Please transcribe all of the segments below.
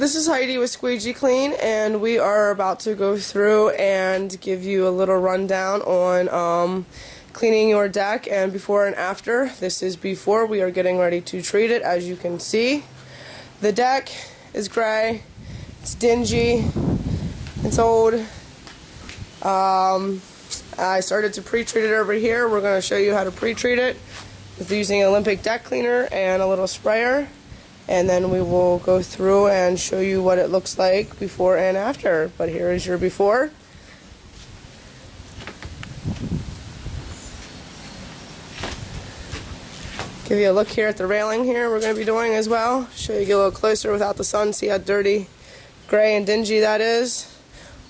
This is Heidi with Squeegee Clean, and we are about to go through and give you a little rundown on cleaning your deck and before and after. This is before. We are getting ready to treat it. As you can see, the deck is gray, it's dingy, it's old. I started to pre-treat it over here. We're going to show you how to pre-treat it with using Olympic deck cleaner and a little sprayer. And then we will go through and show you what it looks like before and after. But here is your before. Give you a look here at the railing here we're going to be doing as well. Show you, get a little closer without the sun, see how dirty, gray, and dingy that is.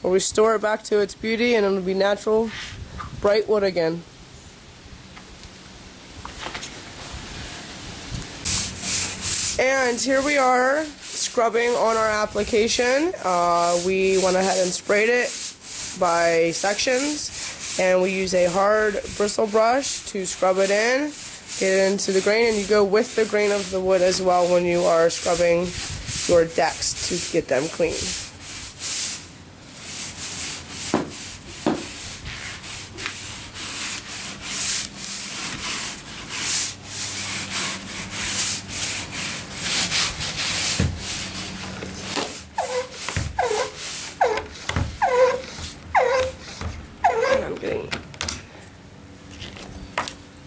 We'll restore it back to its beauty and it'll be natural, bright wood again. And here we are scrubbing on our application. We went ahead and sprayed it by sections, and we use a hard bristle brush to scrub it in, get it into the grain, and you go with the grain of the wood as well when you are scrubbing your decks to get them clean.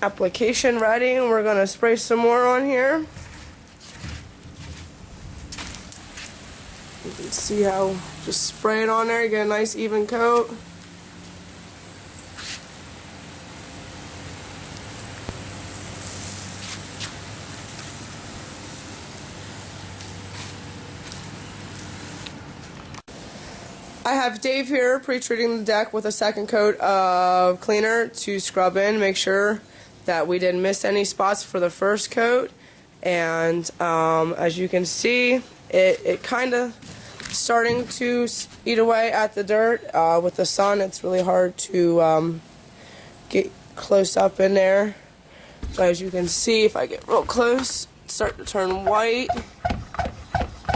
Application ready, and we're going to spray some more on here. You can see how just spray it on there, you get a nice even coat. I have Dave here pre-treating the deck with a second coat of cleaner to scrub in, make sure that we didn't miss any spots for the first coat. And as you can see, it kind of starting to eat away at the dirt. With the sun, it's really hard to get close up in there. So as you can see, if I get real close, it's starting to turn white.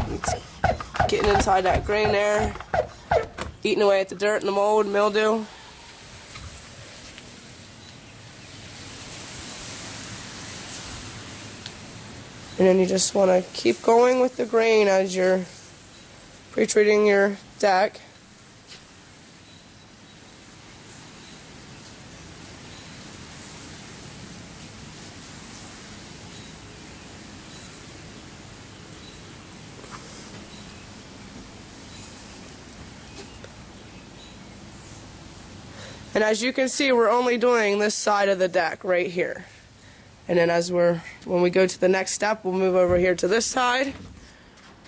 It's getting inside that grain there, eating away at the dirt and the mold, mildew. And then you just want to keep going with the grain as you're pre-treating your deck. And as you can see, we're only doing this side of the deck right here. And then when we go to the next step, we'll move over here to this side.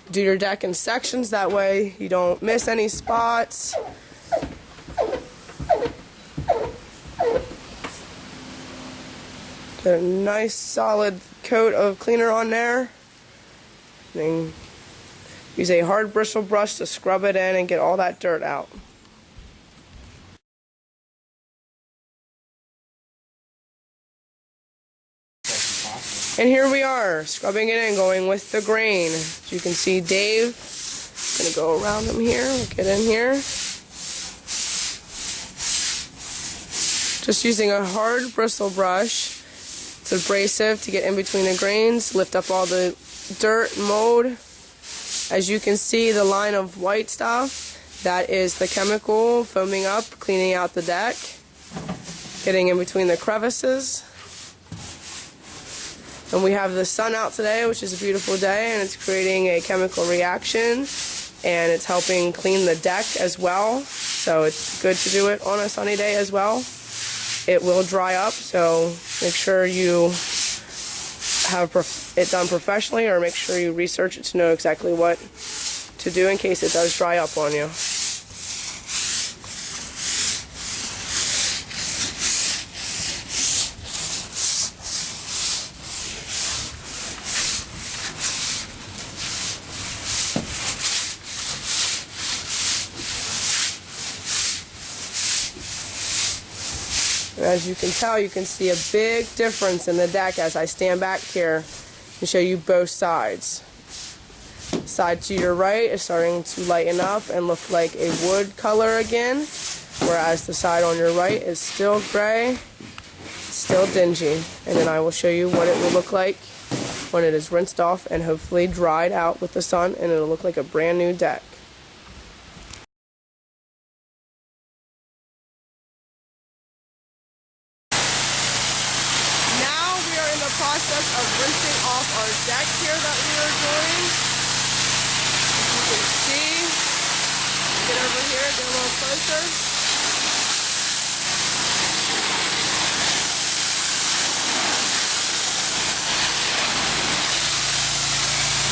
Do your deck in sections, that way you don't miss any spots. Get a nice solid coat of cleaner on there. Then use a hard bristle brush to scrub it in and get all that dirt out. And here we are, scrubbing it in, going with the grain. As you can see, Dave, I'm going to go around him here, we'll get in here. Just using a hard bristle brush. It's abrasive to get in between the grains, lift up all the dirt and mold. As you can see, the line of white stuff, that is the chemical foaming up, cleaning out the deck, getting in between the crevices. And we have the sun out today, which is a beautiful day, and it's creating a chemical reaction, and it's helping clean the deck as well. So it's good to do it on a sunny day as well. It will dry up, so make sure you have it done professionally, or make sure you research it to know exactly what to do in case it does dry up on you. As you can tell, you can see a big difference in the deck as I stand back here and show you both sides. Side to your right is starting to lighten up and look like a wood color again, whereas the side on your right is still gray, still dingy. And then I will show you what it will look like when it is rinsed off and hopefully dried out with the sun, and it'll look like a brand new deck. Now we are in the process of rinsing off our deck here that we are doing. You can see, get over here, get a little closer.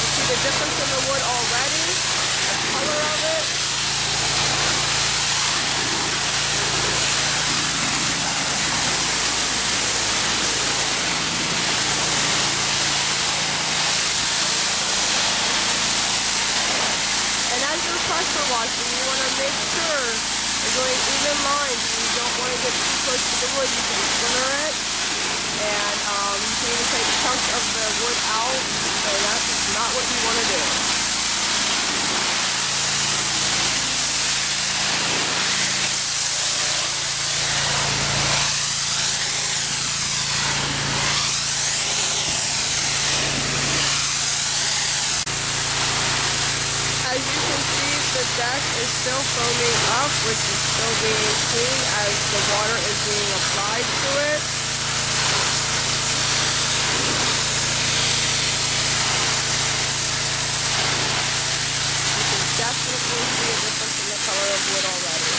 You see the difference in the wood already, the color of it. And as you're pressure washing, you want to make sure you're doing even lines. You don't want to get too close to the wood. You can splinter it, and you can even take chunks of the wood out, so that's not what you want to do. As you can see, the deck is still foaming up, which is still being cleaned as the water is being applied to it. You can definitely see a difference in the color of wood already.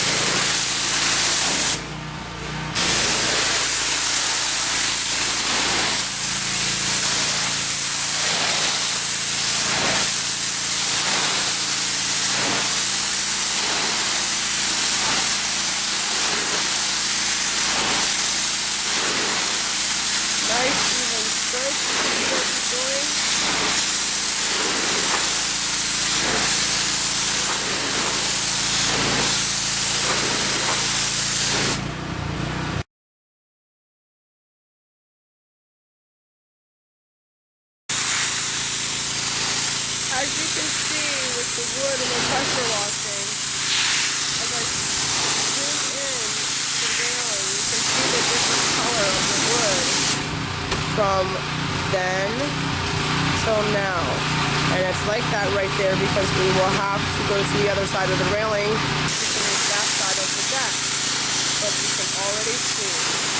Nice even strokes, you can see what you're doing. As you can see with the wood and the pressure washing, as I zoom in the railing, you can see the different color of the wood from then till now. And it's like that right there because we will have to go to the other side of the railing to finish that side of the deck. But you can already see